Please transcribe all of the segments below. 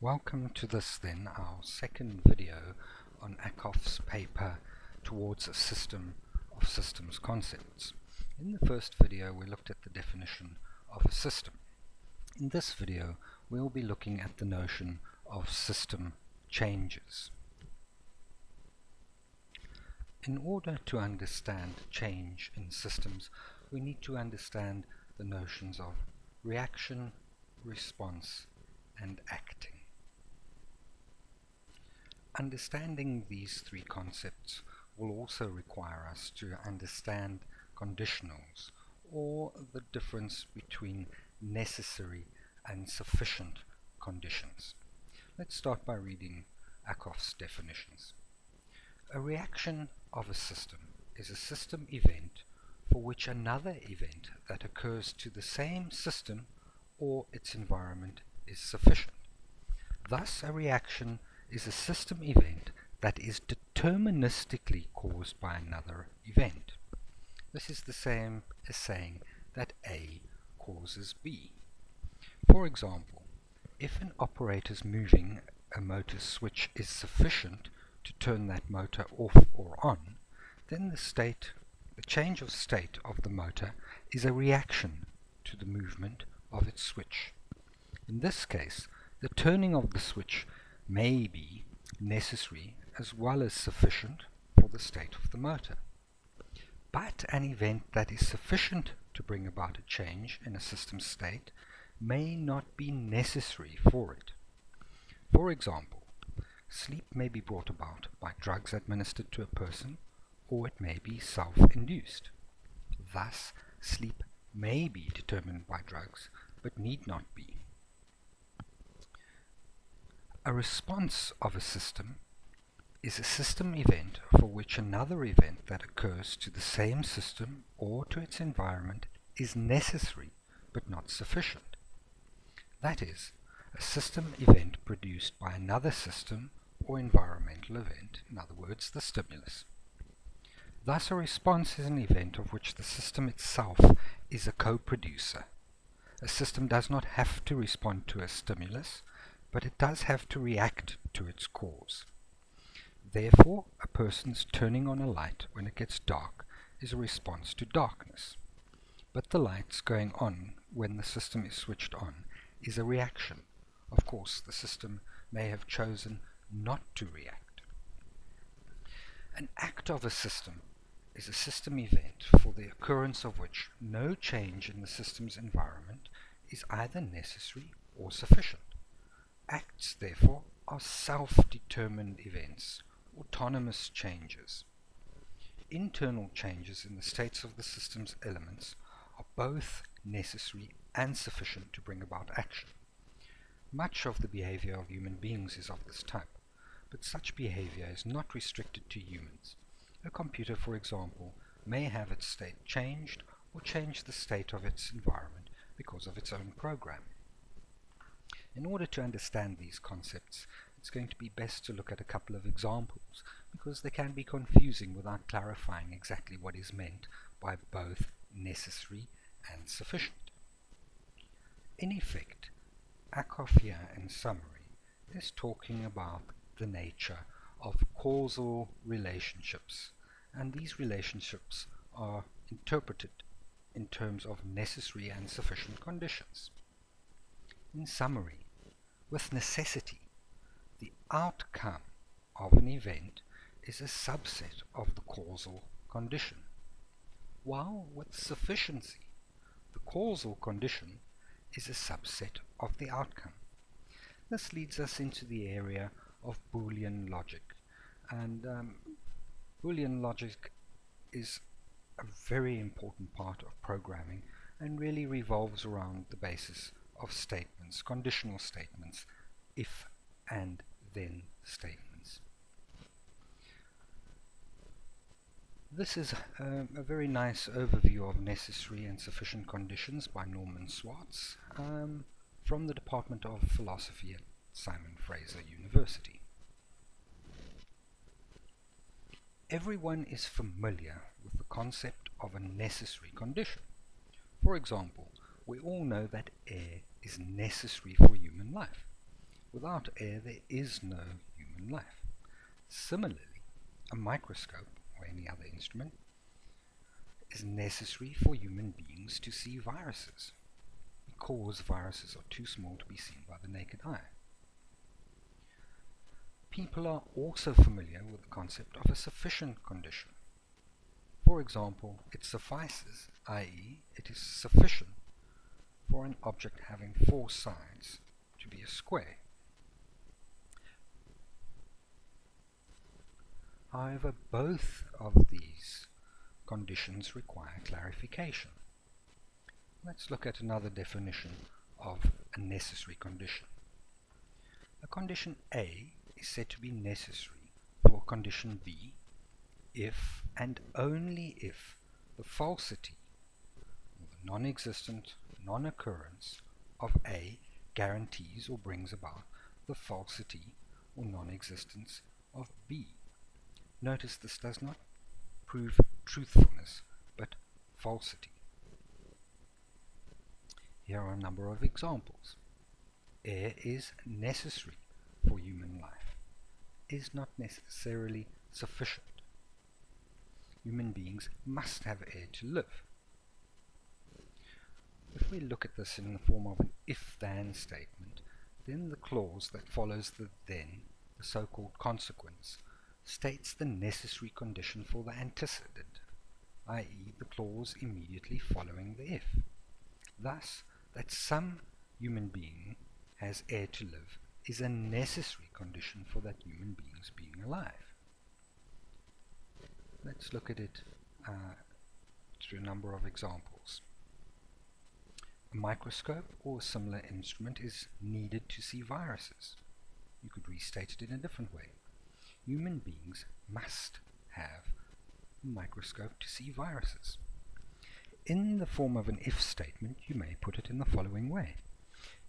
Welcome to this then, our second video on Ackoff's paper Towards a System of Systems Concepts. In the first video we looked at the definition of a system. In this video we'll be looking at the notion of system changes. In order to understand change in systems, we need to understand the notions of reaction, response, and acting. Understanding these three concepts will also require us to understand conditionals, or the difference between necessary and sufficient conditions. Let's start by reading Ackoff's definitions. A reaction of a system is a system event for which another event that occurs to the same system or its environment is sufficient. Thus, a reaction is a system event that is deterministically caused by another event. This is the same as saying that A causes B. For example, if an operator's moving a motor switch is sufficient to turn that motor off or on, then the change of state of the motor is a reaction to the movement of its switch. In this case, the turning of the switch may be necessary as well as sufficient for the state of the motor. But an event that is sufficient to bring about a change in a system state may not be necessary for it. For example, sleep may be brought about by drugs administered to a person, or it may be self-induced. Thus, sleep may be determined by drugs, but need not be. A response of a system is a system event for which another event that occurs to the same system or to its environment is necessary but not sufficient. That is, a system event produced by another system or environmental event, in other words, the stimulus. Thus, a response is an event of which the system itself is a co-producer. A system does not have to respond to a stimulus, but it does have to react to its cause. Therefore, a person's turning on a light when it gets dark is a response to darkness. But the lights going on when the system is switched on is a reaction. Of course, the system may have chosen not to react. An act of a system is a system event for the occurrence of which no change in the system's environment is either necessary or sufficient. Acts, therefore, are self-determined events, autonomous changes. Internal changes in the states of the system's elements are both necessary and sufficient to bring about action. Much of the behavior of human beings is of this type, but such behavior is not restricted to humans. A computer, for example, may have its state changed or change the state of its environment because of its own program. In order to understand these concepts, it's going to be best to look at a couple of examples, because they can be confusing without clarifying exactly what is meant by both necessary and sufficient. In effect, Ackoff here, in summary, is talking about the nature of causal relationships, and these relationships are interpreted in terms of necessary and sufficient conditions. In summary, with necessity, the outcome of an event is a subset of the causal condition, while with sufficiency, the causal condition is a subset of the outcome. This leads us into the area of Boolean logic, and Boolean logic is a very important part of programming and really revolves around the basis of statements, conditional statements, if and then statements. This is a very nice overview of necessary and sufficient conditions by Norman Swartz from the Department of Philosophy at Simon Fraser University. Everyone is familiar with the concept of a necessary condition. For example, we all know that air is necessary for human life. Without air, there is no human life. Similarly, a microscope, or any other instrument, is necessary for human beings to see viruses, because viruses are too small to be seen by the naked eye. People are also familiar with the concept of a sufficient condition. For example, it suffices, i.e., it is sufficient for an object having 4 sides to be a square. However, both of these conditions require clarification. Let's look at another definition of a necessary condition. A condition A is said to be necessary for condition B if and only if the falsity, or the non-existent non-occurrence of A guarantees or brings about the falsity or non-existence of B. Notice this does not prove truthfulness, but falsity. Here are a number of examples. Air is necessary for human life, is not necessarily sufficient. Human beings must have air to live. If we look at this in the form of an if-then statement, then the clause that follows the then, the so-called consequence, states the necessary condition for the antecedent, i.e. the clause immediately following the if. Thus, that some human being has air to live is a necessary condition for that human being's being alive. Let's look at it through a number of examples. A microscope or a similar instrument is needed to see viruses. You could restate it in a different way. Human beings must have a microscope to see viruses. In the form of an if statement, you may put it in the following way.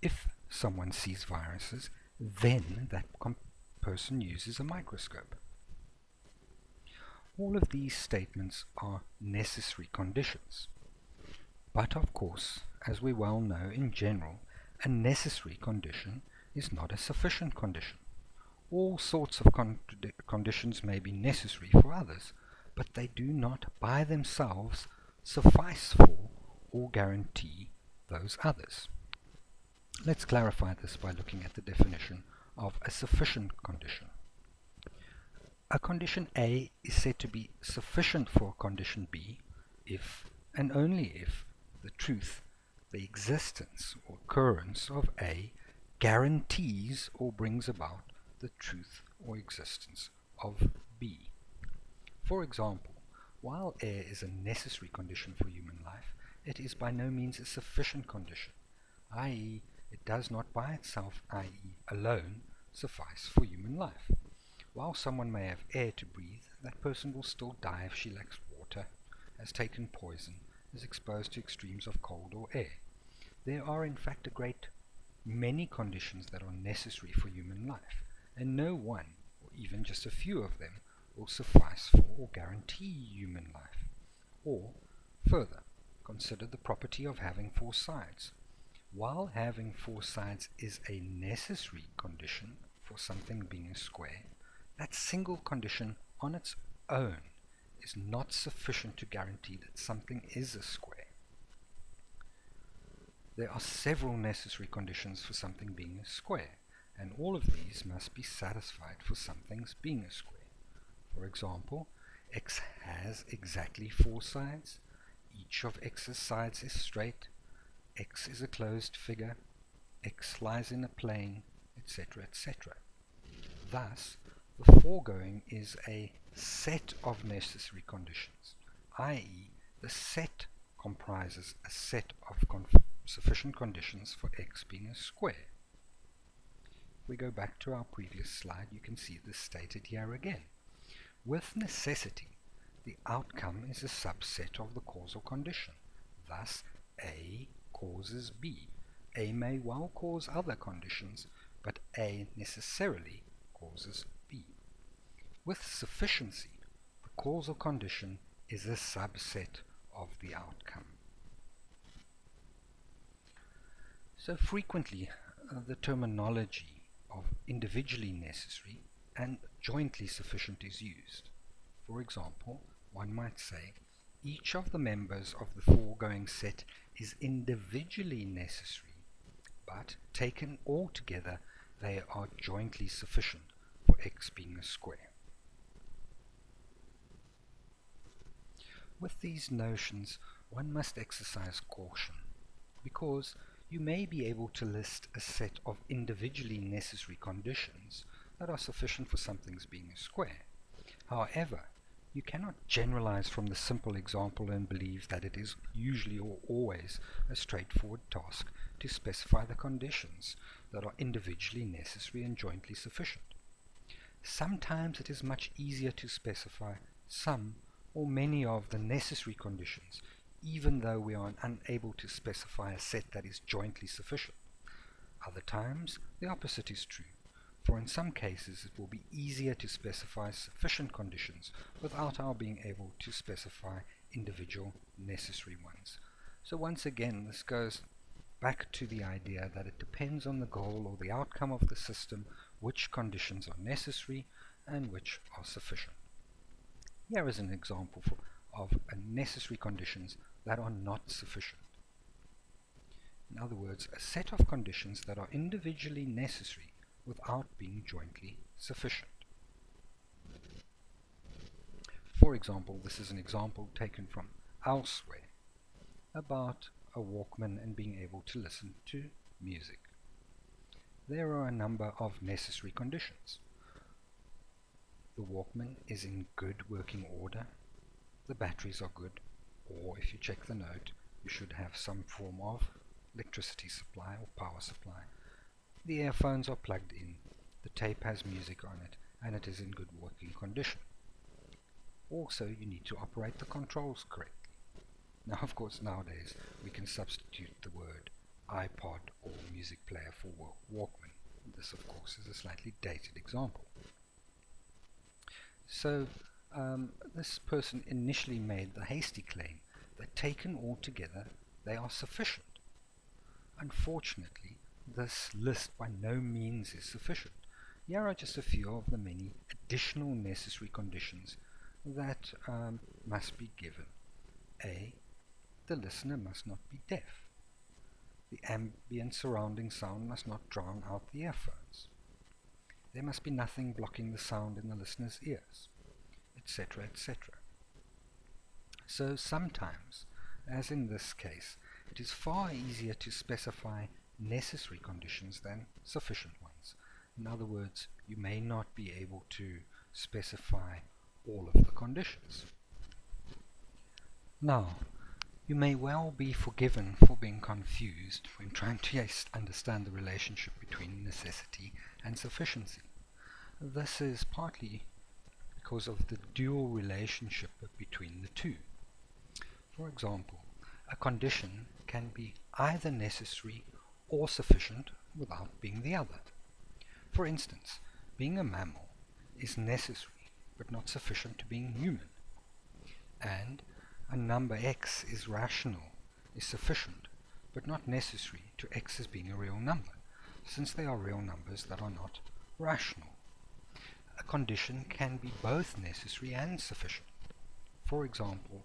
If someone sees viruses, then that person uses a microscope. All of these statements are necessary conditions. But of course, as we well know in general, a necessary condition is not a sufficient condition. All sorts of conditions may be necessary for others, but they do not by themselves suffice for or guarantee those others. Let's clarify this by looking at the definition of a sufficient condition. A condition A is said to be sufficient for a condition B if and only if the truth, the existence or occurrence of A guarantees or brings about the truth or existence of B. For example, while air is a necessary condition for human life, it is by no means a sufficient condition, i.e. it does not by itself, i.e. alone, suffice for human life. While someone may have air to breathe, that person will still die if she lacks water, has taken poison, is exposed to extremes of cold or air. There are in fact a great many conditions that are necessary for human life, and no one, or even just a few of them, will suffice for or guarantee human life. Or, further, consider the property of having 4 sides. While having 4 sides is a necessary condition for something being a square, that single condition on its own is not sufficient to guarantee that something is a square. There are several necessary conditions for something being a square, and all of these must be satisfied for something's being a square. For example, x has exactly 4 sides, each of x's sides is straight, x is a closed figure, x lies in a plane, etc., etc. Thus, the foregoing is a set of necessary conditions, i.e. the set comprises a set of sufficient conditions for x being a square. If we go back to our previous slide, you can see this stated here again. With necessity, the outcome is a subset of the causal condition. Thus, A causes B. A may well cause other conditions, but A necessarily causes B. With sufficiency, the causal condition is a subset of the outcome. So frequently, the terminology individually necessary and jointly sufficient is used. For example, one might say, each of the members of the foregoing set is individually necessary, but taken all together they are jointly sufficient for x being a square. With these notions, one must exercise caution, because you may be able to list a set of individually necessary conditions that are sufficient for something's being a square. However, you cannot generalize from the simple example and believe that it is usually or always a straightforward task to specify the conditions that are individually necessary and jointly sufficient. Sometimes it is much easier to specify some or many of the necessary conditions, even though we are unable to specify a set that is jointly sufficient. Other times, the opposite is true, for in some cases it will be easier to specify sufficient conditions without our being able to specify individual necessary ones. So once again, this goes back to the idea that it depends on the goal or the outcome of the system which conditions are necessary and which are sufficient. Here is an example of necessary conditions that are not sufficient. In other words, a set of conditions that are individually necessary without being jointly sufficient. For example, this is an example taken from elsewhere about a Walkman and being able to listen to music. There are a number of necessary conditions. The Walkman is in good working order, the batteries are good, or if you check the note, you should have some form of electricity supply or power supply. The earphones are plugged in, the tape has music on it, and it is in good working condition. Also, you need to operate the controls correctly. Now, of course, nowadays we can substitute the word iPod or music player for Walkman. This, of course, is a slightly dated example. So, this person initially made the hasty claim that taken all together they are sufficient. Unfortunately, this list by no means is sufficient. Here are just a few of the many additional necessary conditions that must be given. A. The listener must not be deaf. The ambient surrounding sound must not drown out the earphones. There must be nothing blocking the sound in the listener's ears, etc., etc. So sometimes, as in this case, it is far easier to specify necessary conditions than sufficient ones. In other words, you may not be able to specify all of the conditions. Now, you may well be forgiven for being confused when trying to understand the relationship between necessity and sufficiency. This is partly because of the dual relationship between the two. For example, a condition can be either necessary or sufficient without being the other. For instance, being a mammal is necessary but not sufficient to being human, and a number x is rational is sufficient but not necessary to x as being a real number, since they are real numbers that are not rational. A condition can be both necessary and sufficient. For example,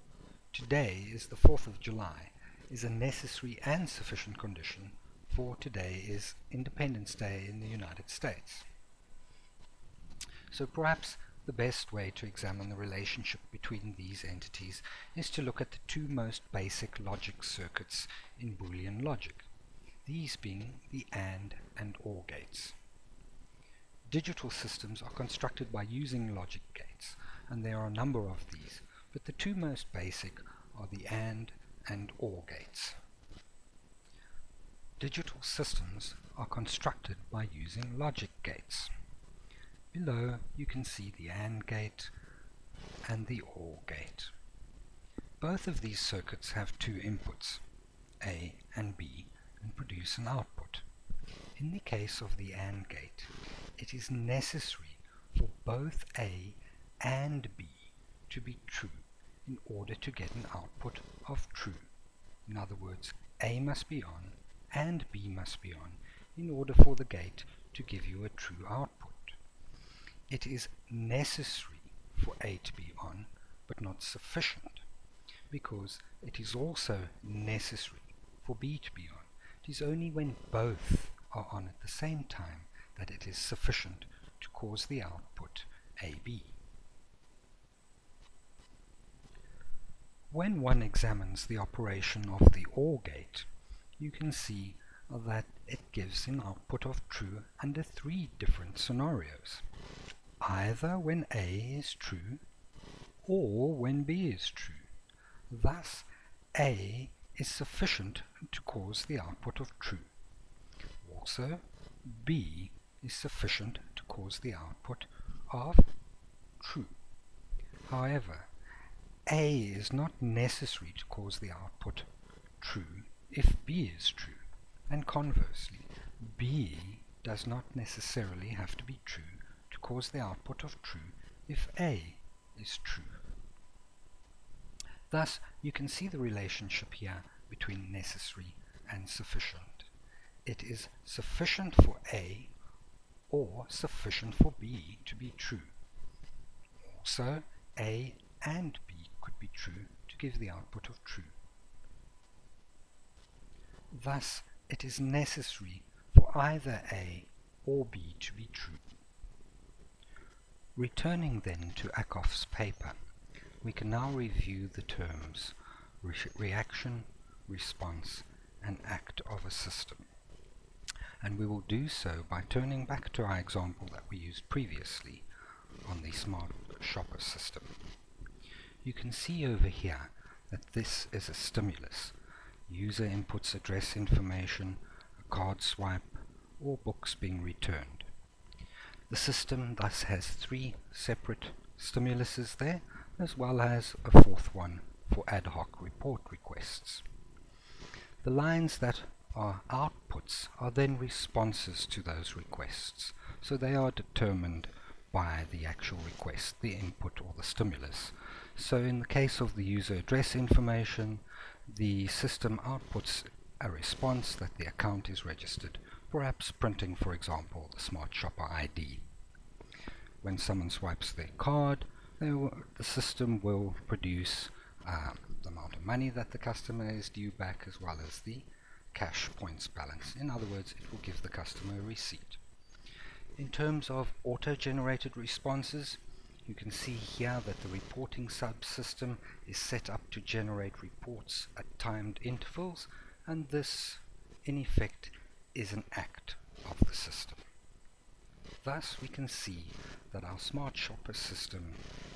today is the 4th of July is a necessary and sufficient condition, for today is Independence Day in the United States. So perhaps the best way to examine the relationship between these entities is to look at the two most basic logic circuits in Boolean logic, these being the AND and OR gates. Digital systems are constructed by using logic gates, and there are a number of these, but the two most basic are the AND and OR gates. Digital systems are constructed by using logic gates. Below you can see the AND gate and the OR gate. Both of these circuits have two inputs, A and B, and produce an output. In the case of the AND gate, it is necessary for both A and B to be true in order to get an output of true. In other words, A must be on and B must be on in order for the gate to give you a true output. It is necessary for A to be on, but not sufficient, because it is also necessary for B to be on. It is only when both are on at the same time that it is sufficient to cause the output AB. When one examines the operation of the OR gate, you can see that it gives an output of true under 3 different scenarios. Either when A is true or when B is true. Thus, A is sufficient to cause the output of true. Also, B is sufficient to cause the output of true. However, A is not necessary to cause the output true if B is true, and conversely, B does not necessarily have to be true to cause the output of true if A is true. Thus, you can see the relationship here between necessary and sufficient. It is sufficient for A or sufficient for B to be true. Also, A and B could be true to give the output of true. Thus, it is necessary for either A or B to be true. Returning then to Ackoff's paper, we can now review the terms reaction, response, and act of a system. And we will do so by turning back to our example that we used previously on the Smart Shopper system. You can see over here that this is a stimulus. User inputs address information, a card swipe, or books being returned. The system thus has 3 separate stimuluses there, as well as a 4th one for ad hoc report requests. The lines that are outputs are then responses to those requests, so they are determined by the actual request, the input or the stimulus. So in the case of the user address information, the system outputs a response that the account is registered, perhaps printing, for example, the Smart Shopper ID. When someone swipes their card, the system will produce the amount of money that the customer is due back, as well as the cash points balance. In other words, it will give the customer a receipt. In terms of auto-generated responses, you can see here that the reporting subsystem is set up to generate reports at timed intervals, and this, in effect, is an act of the system. Thus, we can see that our Smart Shopper system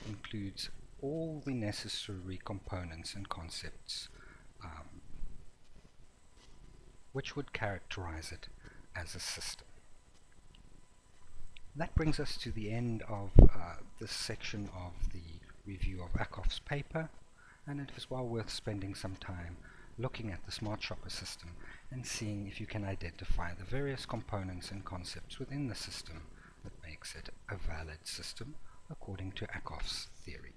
includes all the necessary components and concepts which would characterize it as a system. That brings us to the end of this section of the review of Ackoff's paper, and it is well worth spending some time looking at the Smart Shopper system and seeing if you can identify the various components and concepts within the system that makes it a valid system according to Ackoff's theory.